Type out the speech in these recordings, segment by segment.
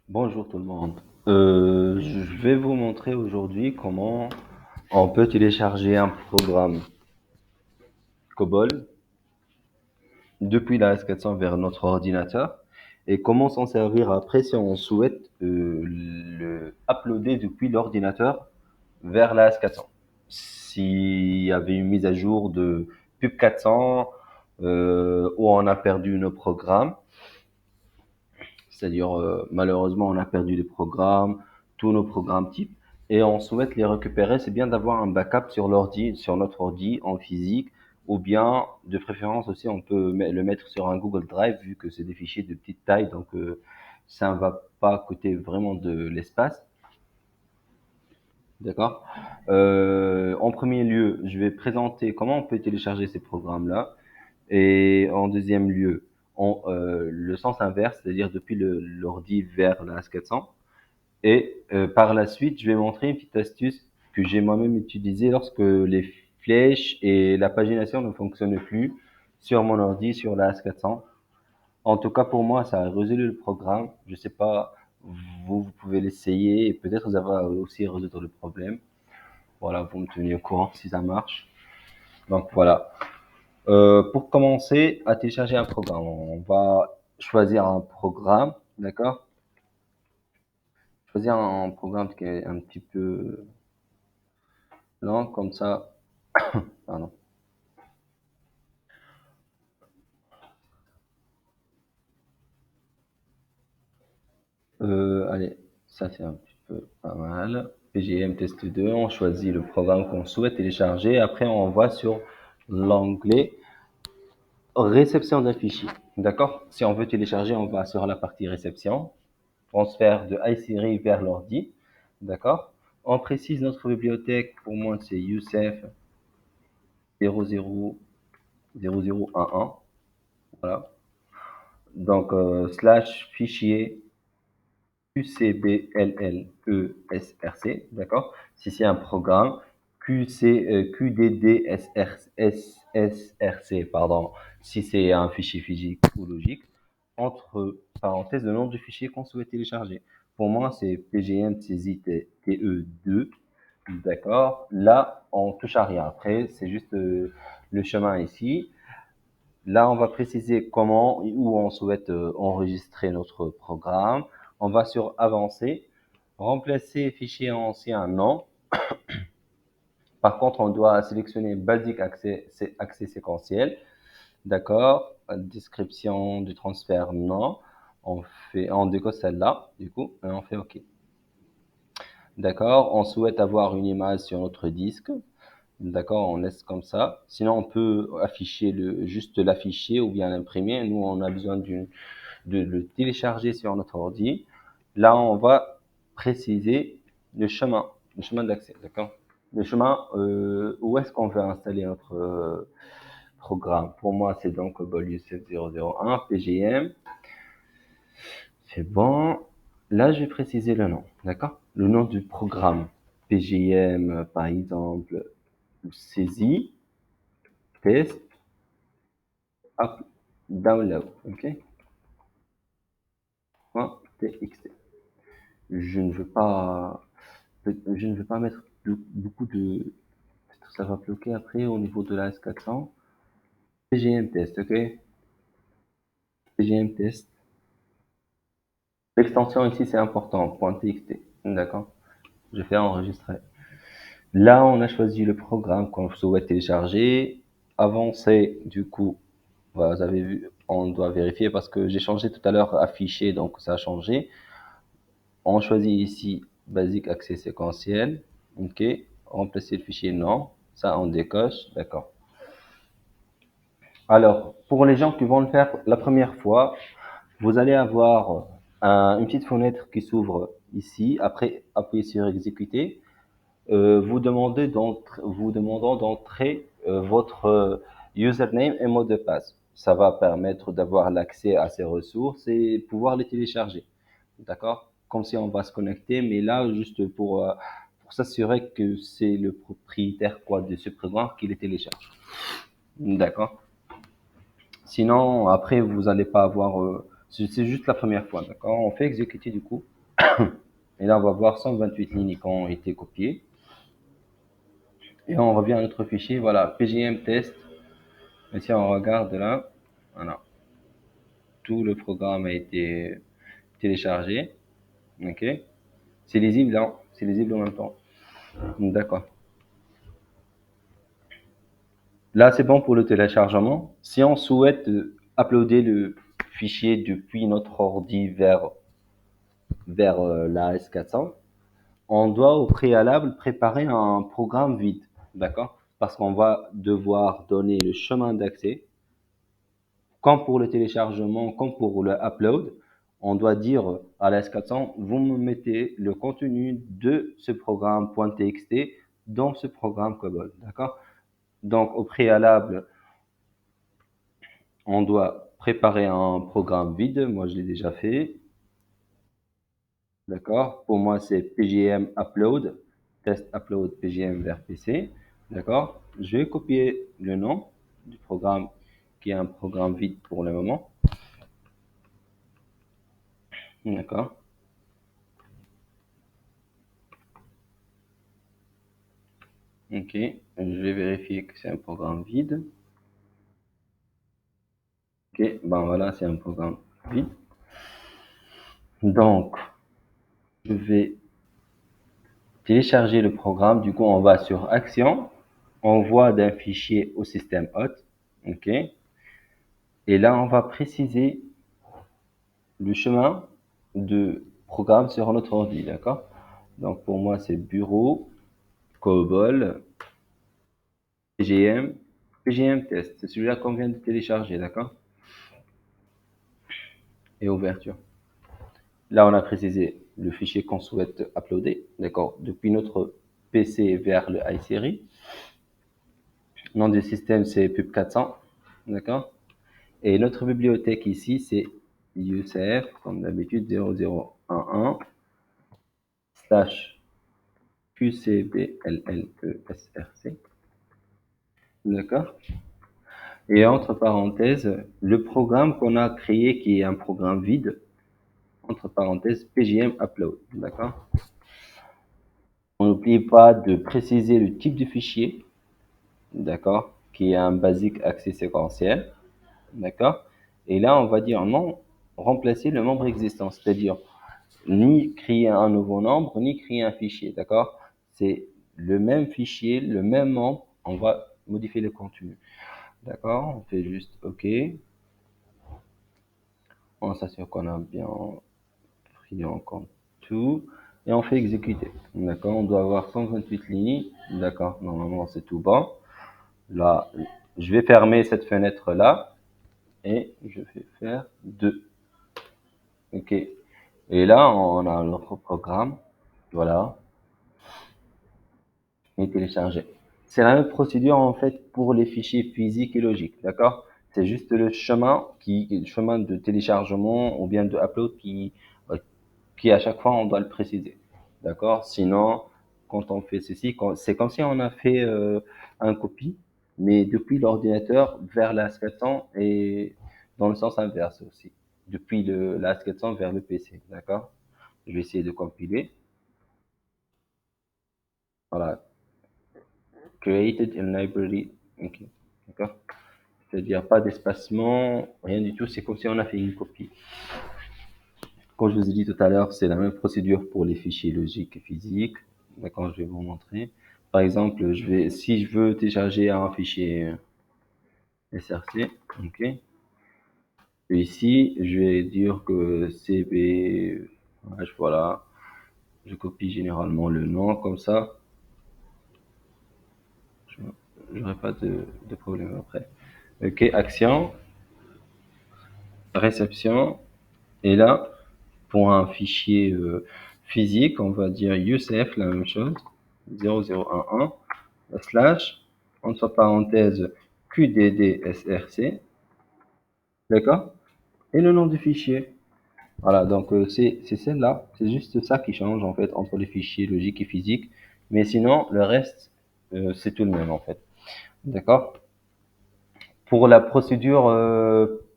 Bonjour tout le monde. Je vais vous montrer aujourd'hui comment on peut télécharger un programme COBOL depuis la S400 vers notre ordinateur et comment s'en servir après si on souhaite le uploader depuis l'ordinateur vers la S400. S'il y avait une mise à jour de Pub 400 où on a perdu nos programmes, c'est-à-dire malheureusement on a perdu les programmes, tous nos programmes types, et on souhaite les récupérer. C'est bien d'avoir un backup sur l'ordi, sur notre ordi en physique, ou bien de préférence aussi on peut le mettre sur un Google Drive vu que c'est des fichiers de petite taille, donc ça ne va pas coûter vraiment de l'espace. D'accord. En premier lieu, je vais présenter comment on peut télécharger ces programmes-là. Et en deuxième lieu, le sens inverse, c'est-à-dire depuis l'ordi vers la S400. Et par la suite, je vais montrer une petite astuce que j'ai moi-même utilisée lorsque les flèches et la pagination ne fonctionnent plus sur mon ordi, sur la S400. En tout cas, pour moi, ça a résolu le programme. Je sais pas, vous pouvez l'essayer et peut-être ça va aussi résoudre le problème. Voilà, vous me tenez au courant si ça marche. Donc voilà. Pour commencer à télécharger un programme, on va choisir un programme, d'accord? Choisir un programme qui est un petit peu lent, comme ça. Pardon. Allez, ça c'est un petit peu pas mal. PGM Test 2, on choisit le programme qu'on souhaite télécharger. Après, on va sur l'onglet réception d'un fichier. D'accord? Si on veut télécharger, on va sur la partie réception, transfert de iSiri vers l'ordi. D'accord? On précise notre bibliothèque. Pour moi, c'est Youssef 000011. Voilà. Donc, slash fichier QCBLLESRC. D'accord? Si c'est un programme, QDDSRC, pardon, si c'est un fichier physique ou logique, entre parenthèses, le nom du fichier qu'on souhaite télécharger. Pour moi, c'est PGMTZTE2. D'accord. Là, on touche à rien. Après, c'est juste le chemin ici. Là, on va préciser comment et où on souhaite enregistrer notre programme. On va sur Avancer, remplacer fichier ancien non. Par contre, on doit sélectionner Basic Accès, accès séquentiel. D'accord. Description du transfert non. On décode celle-là, du coup, et on fait OK. D'accord. On souhaite avoir une image sur notre disque. D'accord, on laisse comme ça. Sinon, on peut afficher juste l'afficher ou bien l'imprimer. Nous, on a besoin de le télécharger sur notre ordi. Là, on va préciser le chemin d'accès. D'accord. Le chemin, où est-ce qu'on veut installer notre programme. Pour moi, c'est donc Bolius 001 PGM. C'est bon. Là, je vais préciser le nom. D'accord. Le nom du programme. PGM, par exemple, saisie, test, up, download, ok, .txt. Je ne veux pas, je ne veux pas mettre beaucoup de, ça va bloquer après au niveau de la S400. PGM test, ok, PGM test. L'extension ici c'est important, .txt, d'accord. Je fais enregistrer. Là, on a choisi le programme qu'on souhaite télécharger. Avancer, du coup, voilà, vous avez vu, on doit vérifier parce que j'ai changé tout à l'heure affiché, donc ça a changé. On choisit ici Basic Accès Séquentiel. OK. Remplacer le fichier non. Ça, on décoche. D'accord. Alors, pour les gens qui vont le faire la première fois, vous allez avoir une petite fenêtre qui s'ouvre ici. Après, appuyez sur Exécuter. Vous demandant d'entrer votre username et mot de passe. Ça va permettre d'avoir l'accès à ces ressources et pouvoir les télécharger. D'accord? Comme si on va se connecter, mais là, juste pour s'assurer que c'est le propriétaire quoi, de ce programme qui les télécharge. D'accord? Sinon, après, vous n'allez pas avoir... c'est juste la première fois, d'accord? On fait exécuter du coup. Et là, on va voir 128 lignes qui ont été copiées. Et on revient à notre fichier, voilà, PGM test. Et si on regarde là, voilà, tout le programme a été téléchargé. Ok. C'est lisible là, c'est lisible en même temps. D'accord. Là, c'est bon pour le téléchargement. Si on souhaite uploader le fichier depuis notre ordi vers la S400, on doit au préalable préparer un programme vide, d'accord? Parce qu'on va devoir donner le chemin d'accès, comme pour le téléchargement, comme pour le upload. On doit dire à la S400, vous me mettez le contenu de ce programme .txt dans ce programme COBOL, d'accord? Donc, au préalable, on doit préparer un programme vide. Moi, je l'ai déjà fait. D'accord? Pour moi, c'est PGM upload, test upload PGM vers PC. D'accord? Je vais copier le nom du programme qui est un programme vide pour le moment. D'accord? Ok. Je vais vérifier que c'est un programme vide. Ok. Ben voilà, c'est un programme vide. Donc, je vais télécharger le programme. Du coup, on va sur Action, envoi d'un fichier au système hôte. OK. Et là, on va préciser le chemin de programme sur notre ordi. D'accord. Donc, pour moi, c'est bureau, COBOL, PGM, PGM test. C'est celui-là qu'on vient de télécharger. D'accord. Et ouverture. Là, on a précisé le fichier qu'on souhaite uploader. D'accord. Depuis notre PC vers le iSeries. Nom du système, c'est pub400. D'accord. Et notre bibliothèque ici, c'est UCF, comme d'habitude, 0011 slash QCBLLESRC. D'accord? Et entre parenthèses, le programme qu'on a créé, qui est un programme vide, entre parenthèses, PGM Upload. D'accord? On n'oublie pas de préciser le type de fichier, d'accord? Qui est un basique accès séquentiel. D'accord? Et là, on va dire non, remplacer le membre existant, c'est-à-dire ni créer un nouveau nombre, ni créer un fichier, d'accord? C'est le même fichier, le même membre, on va modifier le contenu. D'accord? On fait juste OK. On s'assure qu'on a bien pris en compte tout. Et on fait exécuter. D'accord? On doit avoir 128 lignes. D'accord? Normalement, c'est tout bon. Là, je vais fermer cette fenêtre-là. Et je vais faire 2. OK. Et là, on a notre programme. Voilà. Et télécharger. C'est la même procédure en fait pour les fichiers physiques et logiques, d'accord? C'est juste le chemin de téléchargement ou bien de upload qui à chaque fois on doit le préciser, d'accord? Sinon, quand on fait ceci, c'est comme si on a fait un copie, mais depuis l'ordinateur vers l'AS400 et dans le sens inverse aussi, depuis l'AS400 vers le PC, d'accord? Je vais essayer de compiler. Voilà, created in library. Ok, d'accord. C'est-à-dire pas d'espacement, rien du tout. C'est comme si on a fait une copie. Comme je vous ai dit tout à l'heure, c'est la même procédure pour les fichiers logiques et physiques. D'accord, je vais vous montrer. Par exemple, si je veux télécharger un fichier SRC, ok. Et ici, je vais dire que CB, voilà. Je copie généralement le nom comme ça. Je n'aurai pas de problème après. Ok, action, réception. Et là, pour un fichier physique, on va dire UCF, la même chose, 0011 slash, entre parenthèses, QDDSRC, d'accord? Et le nom du fichier. Voilà, donc c'est celle-là, c'est juste ça qui change en fait entre les fichiers logiques et physiques, mais sinon le reste c'est tout le même en fait, d'accord? Pour la procédure,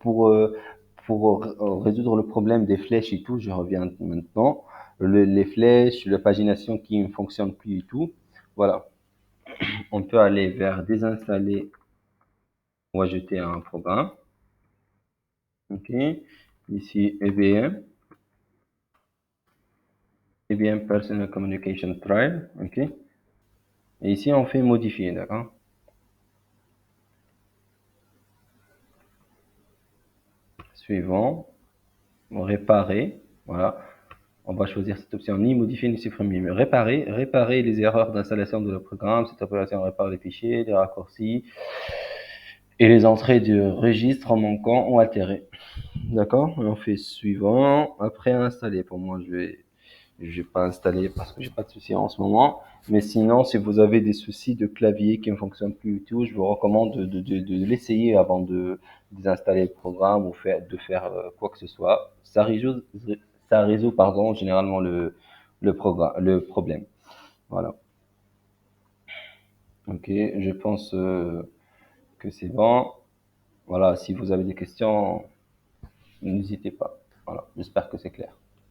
pour résoudre le problème des flèches et tout, je reviens maintenant. les flèches, la pagination qui ne fonctionne plus du tout. Voilà. On peut aller vers désinstaller ou ajouter un programme. OK. Ici, EBM Personal Communication Trial. OK. Et ici, on fait modifier, d'accord? Suivant, réparer. Voilà. On va choisir cette option ni modifier ni supprimer. Mais réparer les erreurs d'installation de le programme. Cette opération répare les fichiers, les raccourcis et les entrées de registres manquants ou altérés. D'accord? On fait suivant. Après installer. Pour moi, je vais pas installer parce que j'ai pas de soucis en ce moment. Mais sinon, si vous avez des soucis de clavier qui ne fonctionnent plus du tout, je vous recommande de l'essayer avant de désinstaller le programme ou de faire quoi que ce soit. Ça résout, pardon, généralement le problème. Voilà. Ok, je pense que c'est bon. Voilà, si vous avez des questions, n'hésitez pas. Voilà, j'espère que c'est clair.